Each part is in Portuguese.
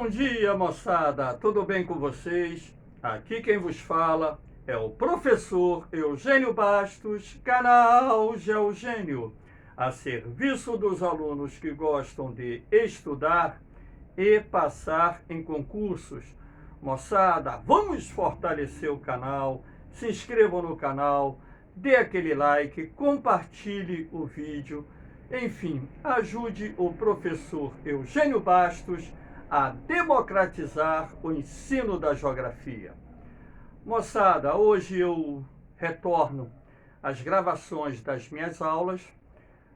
Bom dia, moçada! Tudo bem com vocês? Aqui quem vos fala é o professor Eugênio Bastos, canal Geogênio, a serviço dos alunos que gostam de estudar e passar em concursos. Moçada, vamos fortalecer o canal, se inscrevam no canal, dê aquele like, compartilhe o vídeo, enfim, ajude o professor Eugênio Bastos a democratizar o ensino da geografia. Moçada, hoje eu retorno às gravações das minhas aulas.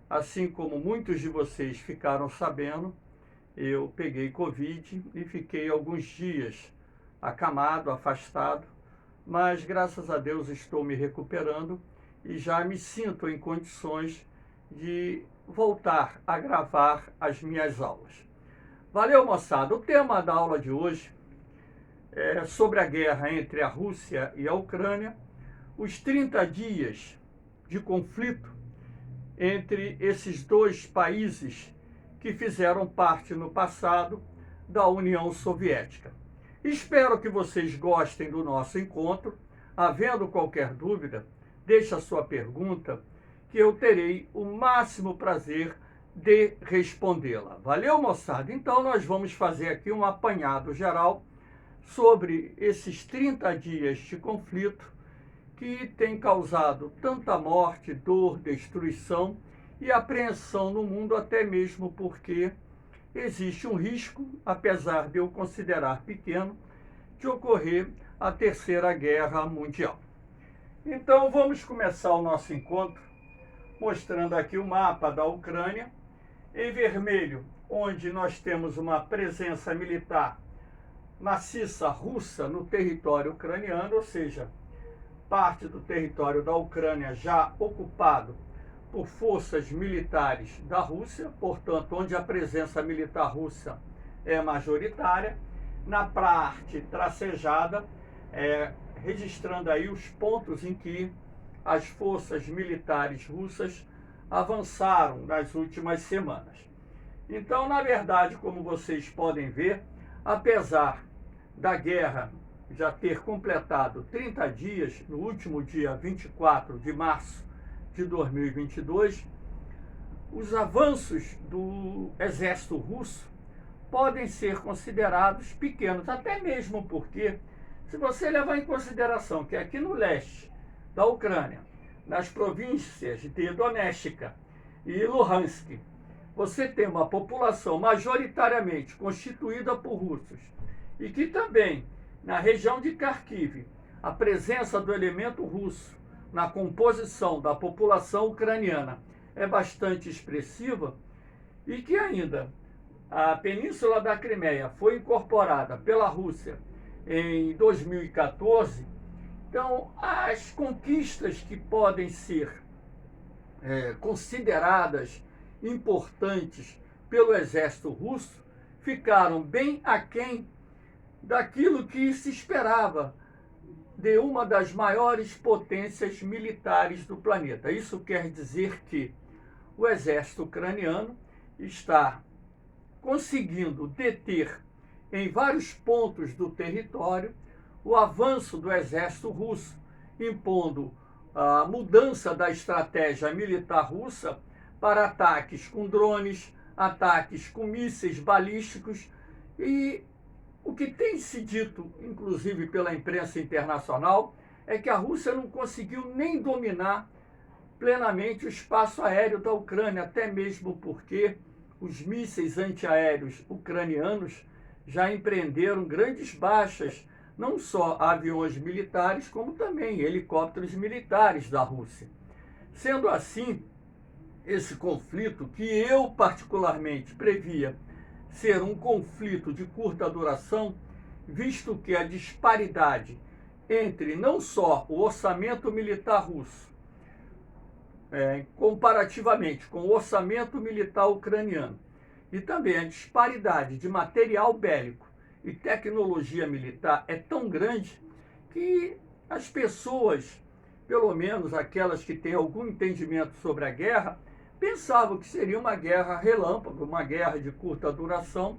Assim como muitos de vocês ficaram sabendo, eu peguei Covid e fiquei alguns dias acamado, afastado, mas graças a Deus estou me recuperando e já me sinto em condições de voltar a gravar as minhas aulas. Valeu, moçada! O tema da aula de hoje é sobre a guerra entre a Rússia e a Ucrânia, os 30 dias de conflito entre esses dois países que fizeram parte no passado da União Soviética. Espero que vocês gostem do nosso encontro. Havendo qualquer dúvida, deixe a sua pergunta, que eu terei o máximo prazer de respondê-la. Valeu, moçada? Então, nós vamos fazer aqui um apanhado geral sobre esses 30 dias de conflito que tem causado tanta morte, dor, destruição e apreensão no mundo, até mesmo porque existe um risco, apesar de eu considerar pequeno, de ocorrer a Terceira Guerra Mundial. Então, vamos começar o nosso encontro mostrando aqui o mapa da Ucrânia. Em vermelho, onde nós temos uma presença militar maciça russa no território ucraniano, ou seja, parte do território da Ucrânia já ocupado por forças militares da Rússia, portanto, onde a presença militar russa é majoritária. Na parte tracejada, registrando aí os pontos em que as forças militares russas avançaram nas últimas semanas. Então, na verdade, como vocês podem ver, apesar da guerra já ter completado 30 dias, no último dia 24 de março de 2022, os avanços do exército russo podem ser considerados pequenos, até mesmo porque, se você levar em consideração que aqui no leste da Ucrânia, nas províncias de Donetsk e Luhansk, você tem uma população majoritariamente constituída por russos e que também, na região de Kharkiv, a presença do elemento russo na composição da população ucraniana é bastante expressiva e que ainda a Península da Crimeia foi incorporada pela Rússia em 2014, então as conquistas que podem ser consideradas importantes pelo exército russo ficaram bem aquém daquilo que se esperava de uma das maiores potências militares do planeta. Isso quer dizer que o exército ucraniano está conseguindo deter em vários pontos do território o avanço do exército russo, impondo a mudança da estratégia militar russa para ataques com drones, ataques com mísseis balísticos. E o que tem se dito, inclusive pela imprensa internacional, é que a Rússia não conseguiu nem dominar plenamente o espaço aéreo da Ucrânia, até mesmo porque os mísseis antiaéreos ucranianos já empreenderam grandes baixas, não só aviões militares, como também helicópteros militares da Rússia. Sendo assim, esse conflito, que eu particularmente previa ser um conflito de curta duração, visto que a disparidade entre não só o orçamento militar russo, comparativamente com o orçamento militar ucraniano, e também a disparidade de material bélico e tecnologia militar é tão grande que as pessoas, pelo menos aquelas que têm algum entendimento sobre a guerra, pensavam que seria uma guerra relâmpago, uma guerra de curta duração,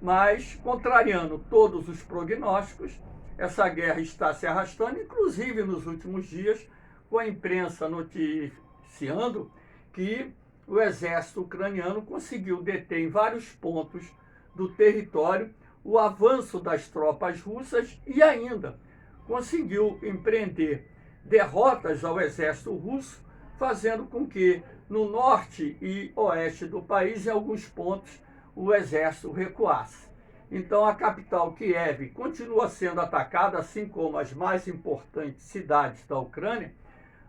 Mas, contrariando todos os prognósticos, essa guerra está se arrastando, inclusive nos últimos dias, com a imprensa noticiando que o exército ucraniano conseguiu deter em vários pontos do território o avanço das tropas russas e ainda conseguiu empreender derrotas ao exército russo, fazendo com que no norte e oeste do país, em alguns pontos, o exército recuasse. Então a capital Kiev continua sendo atacada, assim como as mais importantes cidades da Ucrânia,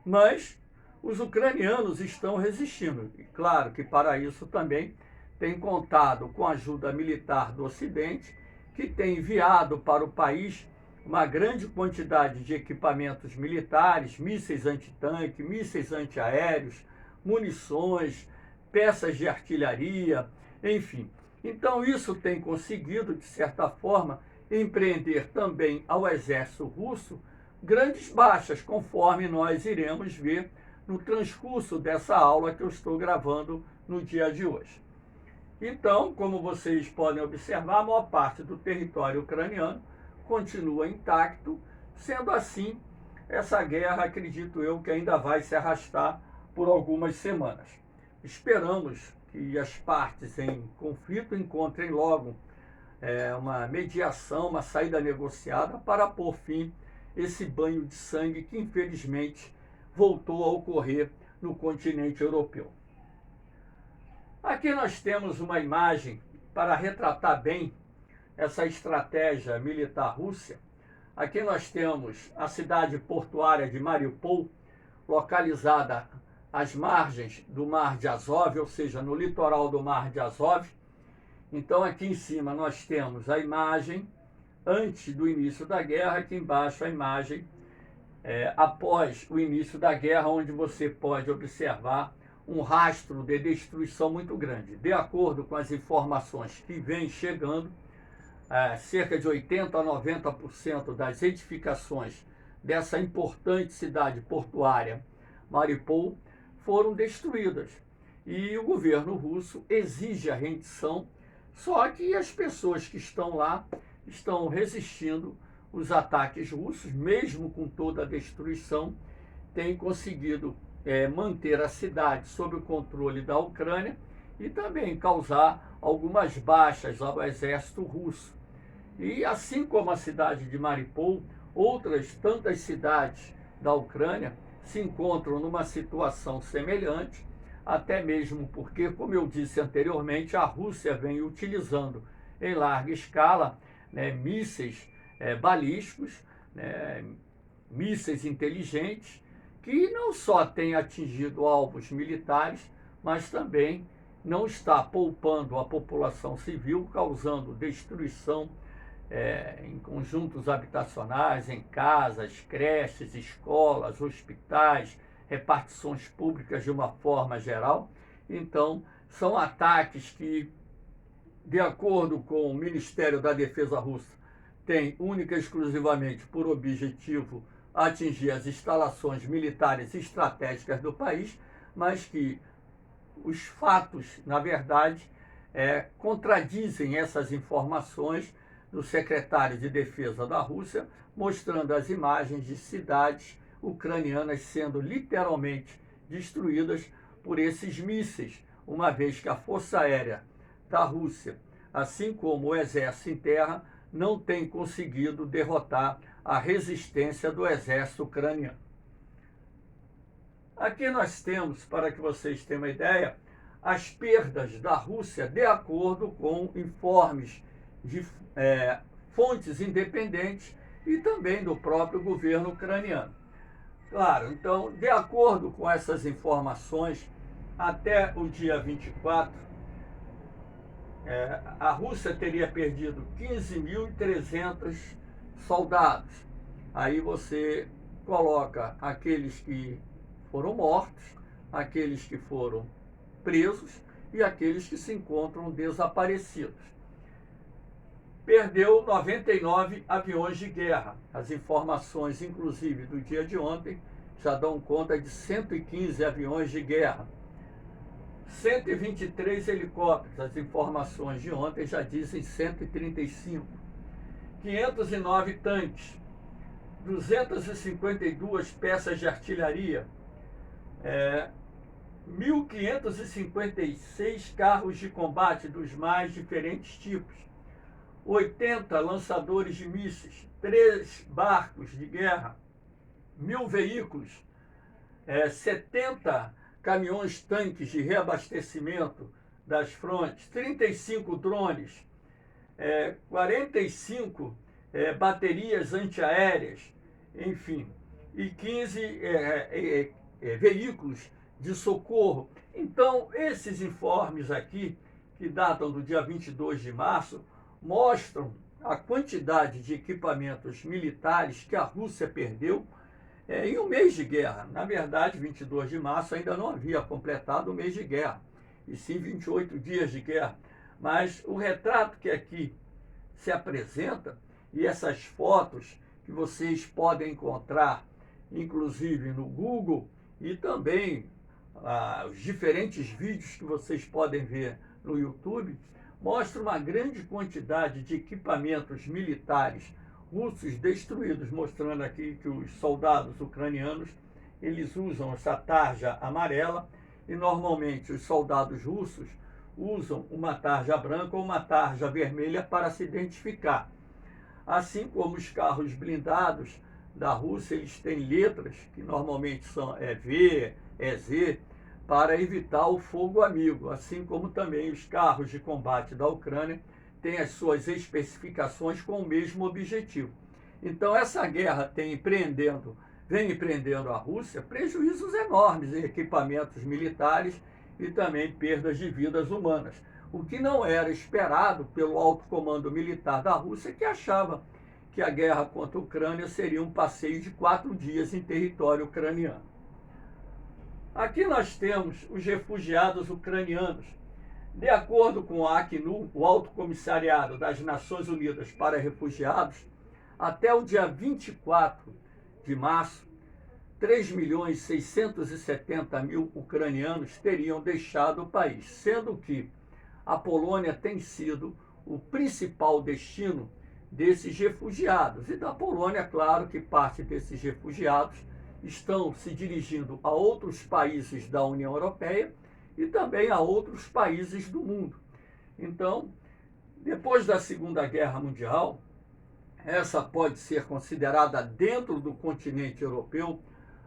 mas os ucranianos estão resistindo. E claro que para isso também tem contado com a ajuda militar do Ocidente, que tem enviado para o país uma grande quantidade de equipamentos militares, mísseis antitanque, mísseis antiaéreos, munições, peças de artilharia, enfim. Então isso tem conseguido, de certa forma, empreender também ao exército russo grandes baixas, conforme nós iremos ver no transcurso dessa aula que eu estou gravando no dia de hoje. Então, como vocês podem observar, a maior parte do território ucraniano continua intacto, sendo assim, essa guerra, acredito eu, que ainda vai se arrastar por algumas semanas. Esperamos que as partes em conflito encontrem logo uma mediação, uma saída negociada para pôr fim esse banho de sangue que, infelizmente, voltou a ocorrer no continente europeu. Aqui nós temos uma imagem para retratar bem essa estratégia militar russa. Aqui nós temos a cidade portuária de Mariupol, localizada às margens do Mar de Azov, ou seja, no litoral do Mar de Azov. Então aqui em cima nós temos a imagem antes do início da guerra, aqui embaixo a imagem após o início da guerra, onde você pode observar um rastro de destruição muito grande. De acordo com as informações que vêm chegando, cerca de 80% a 90% das edificações dessa importante cidade portuária, Mariupol, foram destruídas. E o governo russo exige a rendição, só que as pessoas que estão lá estão resistindo os ataques russos, mesmo com toda a destruição, têm conseguido manter a cidade sob o controle da Ucrânia e também causar algumas baixas ao exército russo. E assim como a cidade de Mariupol, outras tantas cidades da Ucrânia se encontram numa situação semelhante, até mesmo porque, como eu disse anteriormente, a Rússia vem utilizando em larga escala mísseis balísticos, mísseis inteligentes, que não só têm atingido alvos militares, mas também não está poupando a população civil, causando destruição em conjuntos habitacionais, em casas, creches, escolas, hospitais, repartições públicas de uma forma geral. Então, são ataques que, de acordo com o Ministério da Defesa russo, têm única e exclusivamente por objetivo atingir as instalações militares estratégicas do país, mas que os fatos, na verdade, contradizem essas informações do secretário de Defesa da Rússia, mostrando as imagens de cidades ucranianas sendo literalmente destruídas por esses mísseis, uma vez que a Força Aérea da Rússia, assim como o Exército em Terra, não tem conseguido derrotar a resistência do exército ucraniano. Aqui nós temos, para que vocês tenham uma ideia, as perdas da Rússia de acordo com informes de fontes independentes e também do próprio governo ucraniano. Claro, então, de acordo com essas informações, até o dia 24, a Rússia teria perdido 15.300 soldados. Aí você coloca aqueles que foram mortos, aqueles que foram presos e aqueles que se encontram desaparecidos. Perdeu 99 aviões de guerra. As informações, inclusive, do dia de ontem, já dão conta de 115 aviões de guerra. 123 helicópteros, as informações de ontem já dizem 135. 509 tanques, 252 peças de artilharia, 1.556 carros de combate dos mais diferentes tipos, 80 lançadores de mísseis, 3 barcos de guerra, 1.000 veículos, 70 caminhões-tanques de reabastecimento das frontes, 35 drones, 45 baterias antiaéreas, enfim, e 15 veículos de socorro. Então, esses informes aqui, que datam do dia 22 de março, mostram a quantidade de equipamentos militares que a Rússia perdeu em um mês de guerra. Na verdade, 22 de março ainda não havia completado o mês de guerra, e sim 28 dias de guerra. Mas o retrato que aqui se apresenta, e essas fotos que vocês podem encontrar, inclusive no Google, e também os diferentes vídeos que vocês podem ver no YouTube, mostram uma grande quantidade de equipamentos militares russos destruídos, mostrando aqui que os soldados ucranianos, eles usam essa tarja amarela, e normalmente os soldados russos usam uma tarja branca ou uma tarja vermelha para se identificar. Assim como os carros blindados da Rússia, eles têm letras que normalmente são V, Z, para evitar o fogo amigo, assim como também os carros de combate da Ucrânia têm as suas especificações com o mesmo objetivo. Então essa guerra vem empreendendo a Rússia prejuízos enormes em equipamentos militares e também perdas de vidas humanas, o que não era esperado pelo alto comando militar da Rússia, que achava que a guerra contra a Ucrânia seria um passeio de 4 dias em território ucraniano. Aqui nós temos os refugiados ucranianos. De acordo com a Acnur, o Alto Comissariado das Nações Unidas para Refugiados, até o dia 24 de março, 3.670.000 ucranianos teriam deixado o país, sendo que a Polônia tem sido o principal destino desses refugiados. E da Polônia, claro que parte desses refugiados estão se dirigindo a outros países da União Europeia e também a outros países do mundo. Então, depois da Segunda Guerra Mundial, essa pode ser considerada, dentro do continente europeu,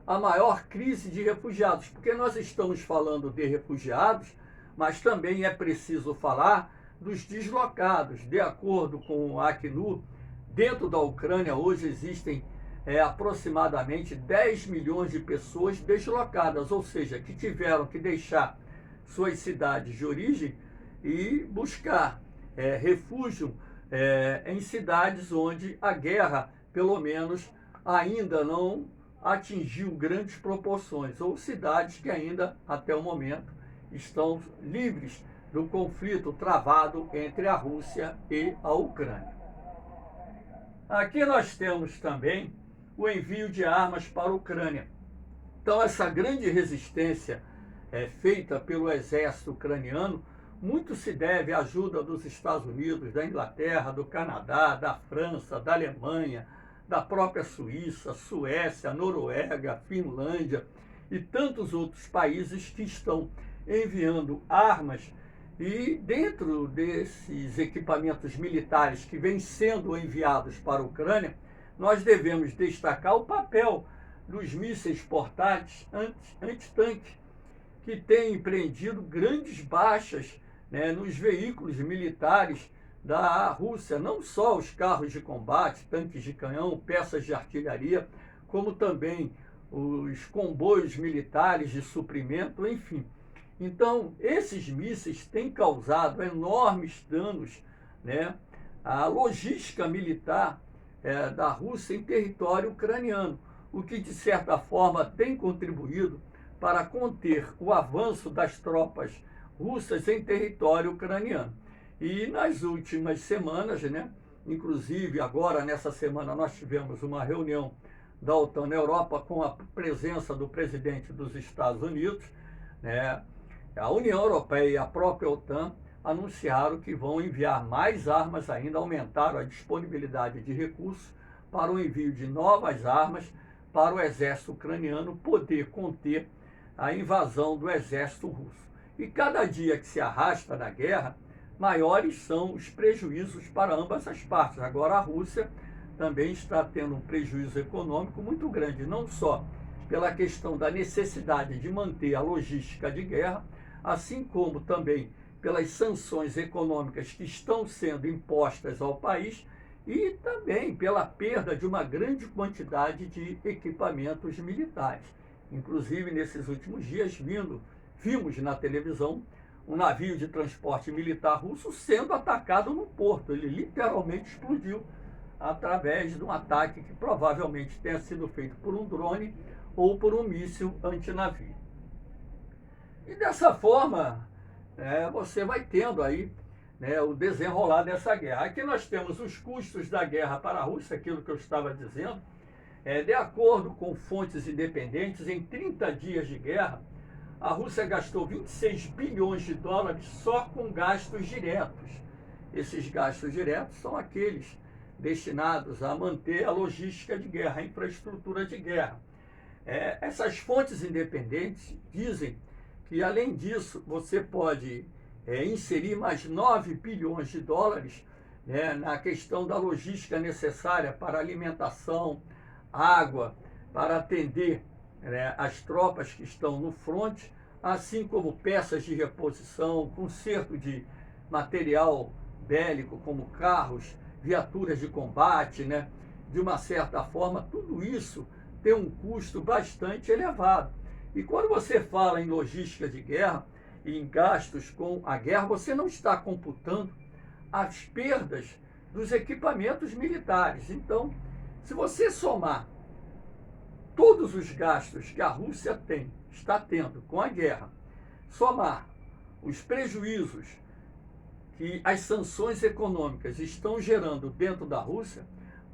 a maior crise de refugiados, porque nós estamos falando de refugiados, mas também é preciso falar dos deslocados. De acordo com o Acnur, dentro da Ucrânia hoje existem aproximadamente 10 milhões de pessoas deslocadas, ou seja, que tiveram que deixar suas cidades de origem e buscar refúgio em cidades onde a guerra, pelo menos, ainda não atingiu grandes proporções, ou cidades que ainda, até o momento, estão livres do conflito travado entre a Rússia e a Ucrânia. Aqui nós temos também o envio de armas para a Ucrânia. Então, essa grande resistência feita pelo exército ucraniano, muito se deve à ajuda dos Estados Unidos, da Inglaterra, do Canadá, da França, da Alemanha, da própria Suíça, Suécia, Noruega, Finlândia e tantos outros países que estão enviando armas. E dentro desses equipamentos militares que vêm sendo enviados para a Ucrânia, nós devemos destacar o papel dos mísseis portáteis antitanque, que têm empreendido grandes baixas nos veículos militares da Rússia, não só os carros de combate, tanques de canhão, peças de artilharia, como também os comboios militares de suprimento, enfim. Então, esses mísseis têm causado enormes danos à logística militar da Rússia em território ucraniano, o que, de certa forma, tem contribuído para conter o avanço das tropas russas em território ucraniano. E nas últimas semanas, inclusive agora nessa semana nós tivemos uma reunião da OTAN na Europa com a presença do presidente dos Estados Unidos, A União Europeia e a própria OTAN anunciaram que vão enviar mais armas ainda, aumentaram a disponibilidade de recursos para o envio de novas armas para o exército ucraniano poder conter a invasão do exército russo. E cada dia que se arrasta na guerra, maiores são os prejuízos para ambas as partes. Agora a Rússia também está tendo um prejuízo econômico muito grande, não só pela questão da necessidade de manter a logística de guerra, assim como também pelas sanções econômicas que estão sendo impostas ao país e também pela perda de uma grande quantidade de equipamentos militares. Inclusive, nesses últimos dias, vimos na televisão um navio de transporte militar russo sendo atacado no porto. Ele literalmente explodiu através de um ataque que provavelmente tenha sido feito por um drone ou por um míssil antinavio. E dessa forma, você vai tendo aí o desenrolar dessa guerra. Aqui nós temos os custos da guerra para a Rússia, aquilo que eu estava dizendo. De acordo com fontes independentes, em 30 dias de guerra, a Rússia gastou 26 bilhões de dólares só com gastos diretos. Esses gastos diretos são aqueles destinados a manter a logística de guerra, a infraestrutura de guerra. Essas fontes independentes dizem que, além disso, você pode inserir mais 9 bilhões de dólares na questão da logística necessária para alimentação, água, para atender as tropas que estão no fronte, assim como peças de reposição, conserto de material bélico, como carros, viaturas de combate, de uma certa forma, tudo isso tem um custo bastante elevado. E quando você fala em logística de guerra e em gastos com a guerra, você não está computando as perdas dos equipamentos militares. Então, se você somar todos os gastos que a Rússia está tendo com a guerra, somar os prejuízos que as sanções econômicas estão gerando dentro da Rússia,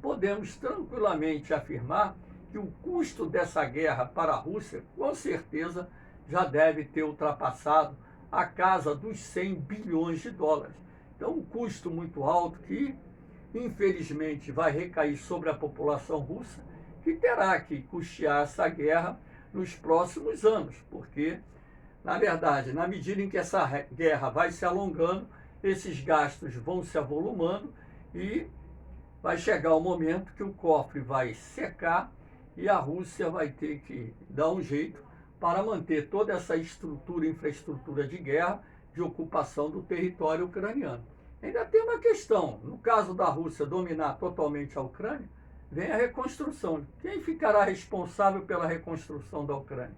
podemos tranquilamente afirmar que o custo dessa guerra para a Rússia, com certeza, já deve ter ultrapassado a casa dos 100 bilhões de dólares. Então, um custo muito alto que, infelizmente, vai recair sobre a população russa, que terá que custear essa guerra nos próximos anos, porque, na verdade, na medida em que essa guerra vai se alongando, esses gastos vão se avolumando e vai chegar o momento que o cofre vai secar e a Rússia vai ter que dar um jeito para manter toda essa infraestrutura de guerra, de ocupação do território ucraniano. Ainda tem uma questão: no caso da Rússia dominar totalmente a Ucrânia, vem a reconstrução. Quem ficará responsável pela reconstrução da Ucrânia?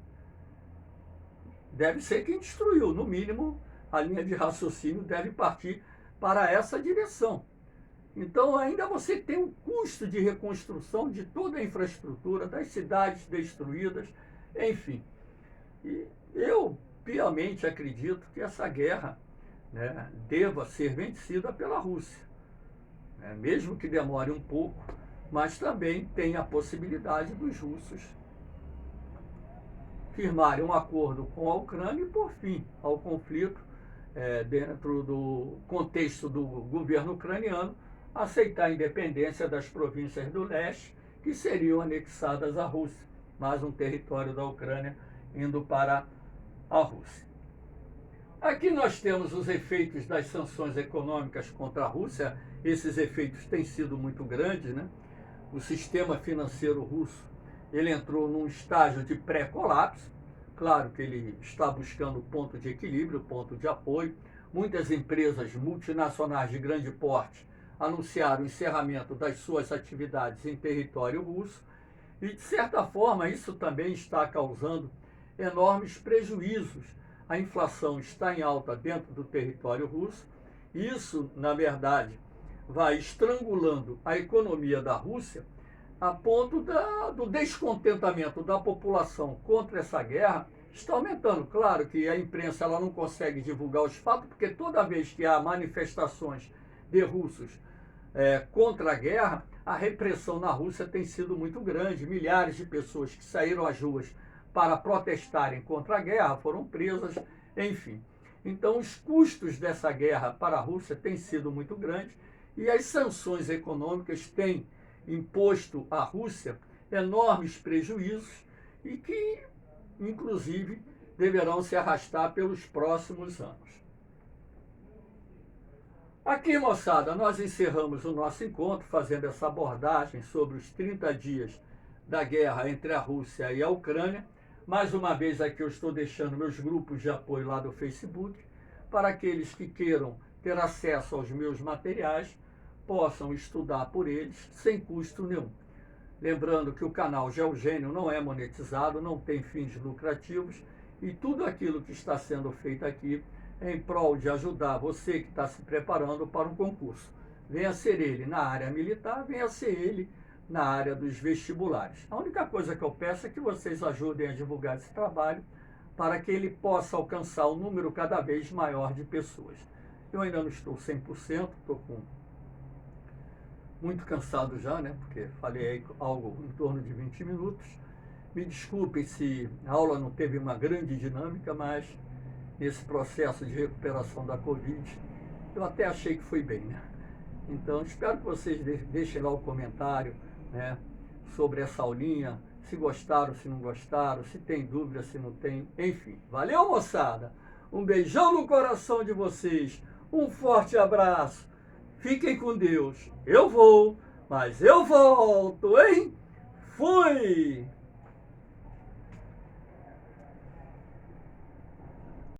Deve ser quem destruiu. No mínimo, a linha de raciocínio deve partir para essa direção. Então, ainda você tem um custo de reconstrução de toda a infraestrutura, das cidades destruídas, enfim. E eu piamente acredito que essa guerra deva ser vencida pela Rússia. Mesmo que demore um pouco, mas também tem a possibilidade dos russos firmarem um acordo com a Ucrânia e pôr fim ao conflito dentro do contexto do governo ucraniano, aceitar a independência das províncias do leste, que seriam anexadas à Rússia, mais um território da Ucrânia indo para a Rússia. Aqui nós temos os efeitos das sanções econômicas contra a Rússia. Esses efeitos têm sido muito grandes, O sistema financeiro russo, ele entrou num estágio de pré-colapso. Claro que ele está buscando ponto de equilíbrio, ponto de apoio. Muitas empresas multinacionais de grande porte anunciaram o encerramento das suas atividades em território russo e, de certa forma, isso também está causando enormes prejuízos. A inflação está em alta dentro do território russo. Isso, na verdade, vai estrangulando a economia da Rússia a ponto do descontentamento da população contra essa guerra está aumentando. Claro que a imprensa ela não consegue divulgar os fatos, porque toda vez que há manifestações de russos contra a guerra, a repressão na Rússia tem sido muito grande. Milhares de pessoas que saíram às ruas para protestarem contra a guerra foram presas, enfim. Então, os custos dessa guerra para a Rússia têm sido muito grandes e as sanções econômicas têm imposto à Rússia enormes prejuízos e que, inclusive, deverão se arrastar pelos próximos anos. Aqui, moçada, nós encerramos o nosso encontro fazendo essa abordagem sobre os 30 dias da guerra entre a Rússia e a Ucrânia. Mais uma vez aqui eu estou deixando meus grupos de apoio lá do Facebook, para aqueles que queiram ter acesso aos meus materiais, possam estudar por eles sem custo nenhum. Lembrando que o canal Geogênio não é monetizado, não tem fins lucrativos, e tudo aquilo que está sendo feito aqui é em prol de ajudar você que está se preparando para um concurso. Venha ser ele na área militar, venha ser ele na área dos vestibulares. A única coisa que eu peço é que vocês ajudem a divulgar esse trabalho para que ele possa alcançar um número cada vez maior de pessoas. Eu ainda não estou 100%, estou muito cansado já, né? Porque falei algo em torno de 20 minutos. Me desculpem se a aula não teve uma grande dinâmica, mas nesse processo de recuperação da Covid, eu até achei que foi bem, né? Então, espero que vocês deixem lá o comentário, né, sobre essa aulinha, se gostaram, se não gostaram, se tem dúvida, se não tem, enfim. Valeu, moçada! Um beijão no coração de vocês, um forte abraço, fiquem com Deus. Eu vou, mas eu volto, hein? Fui!